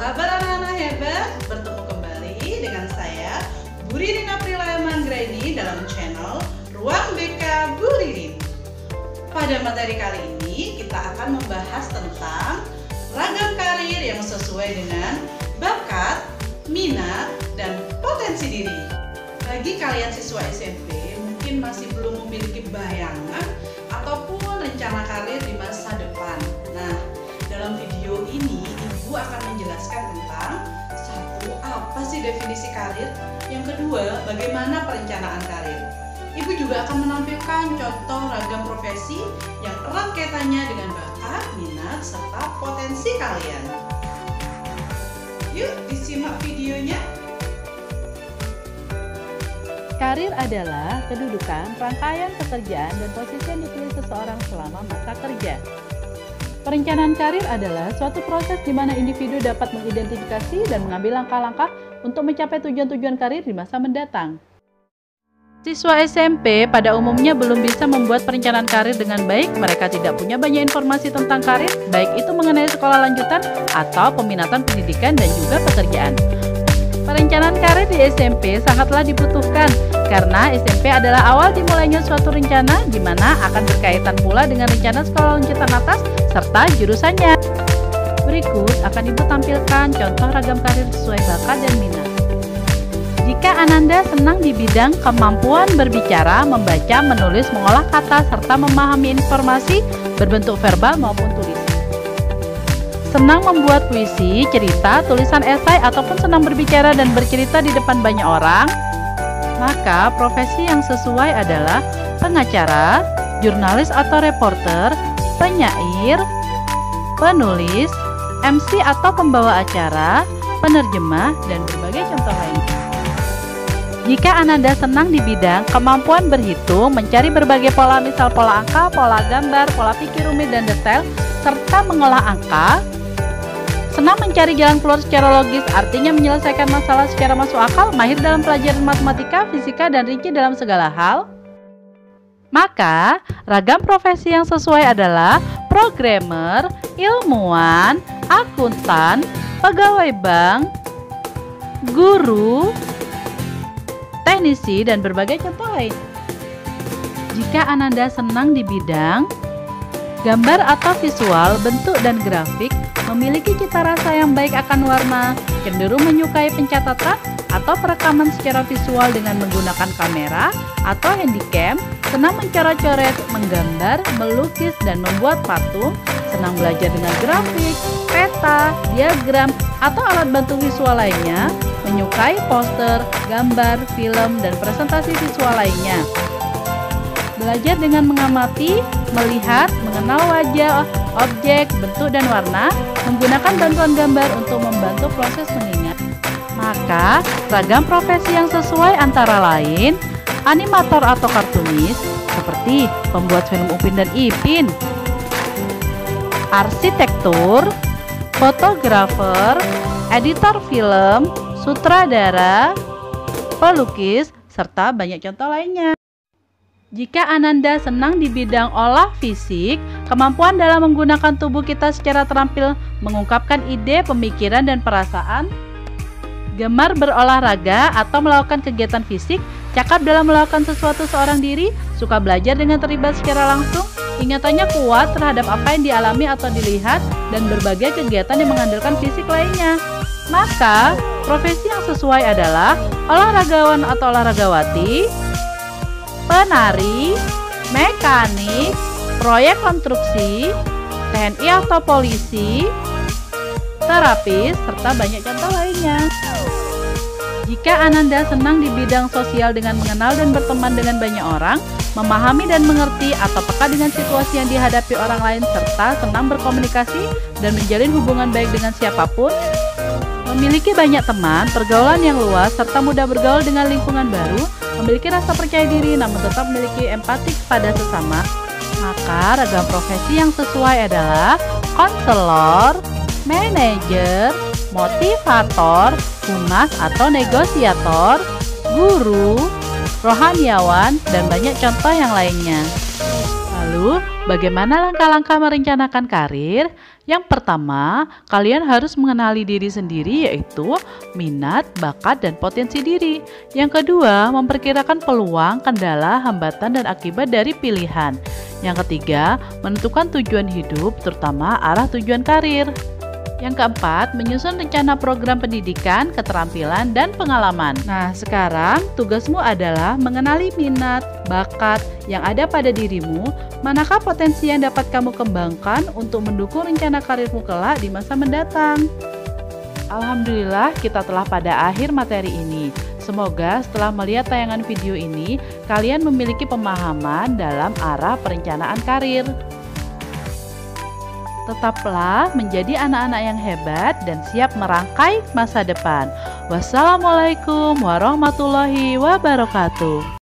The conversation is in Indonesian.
kabar anak-anak hebat? Bertemu kembali dengan saya, Bu Ririn Aprila Manggraini dalam channel Ruang BK Bu Ririn. Pada materi kali ini kita akan membahas tentang ragam karir yang sesuai dengan bakat, minat, dan potensi diri. Bagi kalian siswa SMP mungkin masih belum memiliki bayangan ataupun rencana karir di masa depan. Nah, dalam video ini Ibu akan menjelaskan tentang satu, apa sih definisi karir? Yang kedua, bagaimana perencanaan karir? Ibu juga akan menampilkan contoh ragam profesi yang erat kaitannya dengan bakat, minat, serta potensi kalian. Yuk disimak videonya. Karir adalah kedudukan, rangkaian pekerjaan, dan posisi yang dipilih seseorang selama masa kerja. Perencanaan karir adalah suatu proses di mana individu dapat mengidentifikasi dan mengambil langkah-langkah untuk mencapai tujuan-tujuan karir di masa mendatang. Siswa SMP pada umumnya belum bisa membuat perencanaan karir dengan baik. Mereka tidak punya banyak informasi tentang karir, baik itu mengenai sekolah lanjutan atau peminatan pendidikan dan juga pekerjaan. Perencanaan karir di SMP sangatlah dibutuhkan karena SMP adalah awal dimulainya suatu rencana di mana akan berkaitan pula dengan rencana sekolah lanjutan atas serta jurusannya. Berikut akan Ibu tampilkan contoh ragam karir sesuai bakat dan minat. Jika Ananda senang di bidang kemampuan berbicara, membaca, menulis, mengolah kata, serta memahami informasi berbentuk verbal maupun tulis. Senang membuat puisi, cerita, tulisan esai, ataupun senang berbicara dan bercerita di depan banyak orang, maka profesi yang sesuai adalah pengacara, jurnalis atau reporter, penyair, penulis, MC atau pembawa acara, penerjemah, dan berbagai contoh lainnya. Jika Ananda senang di bidang kemampuan berhitung, mencari berbagai pola, misal pola angka, pola gambar, pola pikir rumit dan detail, serta mengolah angka, senang mencari jalan keluar secara logis, artinya menyelesaikan masalah secara masuk akal, mahir dalam pelajaran matematika, fisika, dan rinci dalam segala hal, maka ragam profesi yang sesuai adalah programmer, ilmuwan, akuntan, pegawai bank, guru, teknisi, dan berbagai contoh lain. Jika Ananda senang di bidang gambar atau visual, bentuk dan grafik, memiliki cita rasa yang baik akan warna, cenderung menyukai pencatatan atau perekaman secara visual dengan menggunakan kamera atau handycam, senang mencoret-coret, menggambar, melukis, dan membuat patung, senang belajar dengan grafik, peta, diagram, atau alat bantu visual lainnya, menyukai poster, gambar, film, dan presentasi visual lainnya. Belajar dengan mengamati, melihat, mengenal wajah, objek, bentuk, dan warna, menggunakan bantuan gambar untuk membantu proses mengingat. Maka, ragam profesi yang sesuai antara lain, animator atau kartunis, seperti pembuat film Upin dan Ipin, arsitektur, fotografer, editor film, sutradara, pelukis, serta banyak contoh lainnya. Jika Ananda senang di bidang olah fisik, kemampuan dalam menggunakan tubuh kita secara terampil mengungkapkan ide, pemikiran, dan perasaan, gemar berolahraga atau melakukan kegiatan fisik, cakap dalam melakukan sesuatu seorang diri, suka belajar dengan terlibat secara langsung, ingatannya kuat terhadap apa yang dialami atau dilihat, dan berbagai kegiatan yang mengandalkan fisik lainnya, maka profesi yang sesuai adalah olahragawan atau olahragawati, penari, mekanik, proyek konstruksi, TNI atau polisi, terapis, serta banyak contoh lainnya. Jika Ananda senang di bidang sosial dengan mengenal dan berteman dengan banyak orang, memahami dan mengerti atau peka dengan situasi yang dihadapi orang lain, serta senang berkomunikasi dan menjalin hubungan baik dengan siapapun, memiliki banyak teman, pergaulan yang luas, serta mudah bergaul dengan lingkungan baru, memiliki rasa percaya diri namun tetap memiliki empati kepada sesama, maka ragam profesi yang sesuai adalah konselor, manajer, motivator, humas atau negosiator, guru, rohaniawan, dan banyak contoh yang lainnya. Lalu, bagaimana langkah-langkah merencanakan karir? Yang pertama, kalian harus mengenali diri sendiri, yaitu minat, bakat, dan potensi diri. Yang kedua, memperkirakan peluang, kendala, hambatan, dan akibat dari pilihan. Yang ketiga, menentukan tujuan hidup, terutama arah tujuan karir. Yang keempat, menyusun rencana program pendidikan, keterampilan, dan pengalaman. Nah, sekarang tugasmu adalah mengenali minat, bakat yang ada pada dirimu, manakah potensi yang dapat kamu kembangkan untuk mendukung rencana karirmu kelak di masa mendatang. Alhamdulillah, kita telah pada akhir materi ini. Semoga setelah melihat tayangan video ini, kalian memiliki pemahaman dalam arah perencanaan karir. Tetaplah menjadi anak-anak yang hebat dan siap merangkai masa depan. Wassalamualaikum warahmatullahi wabarakatuh.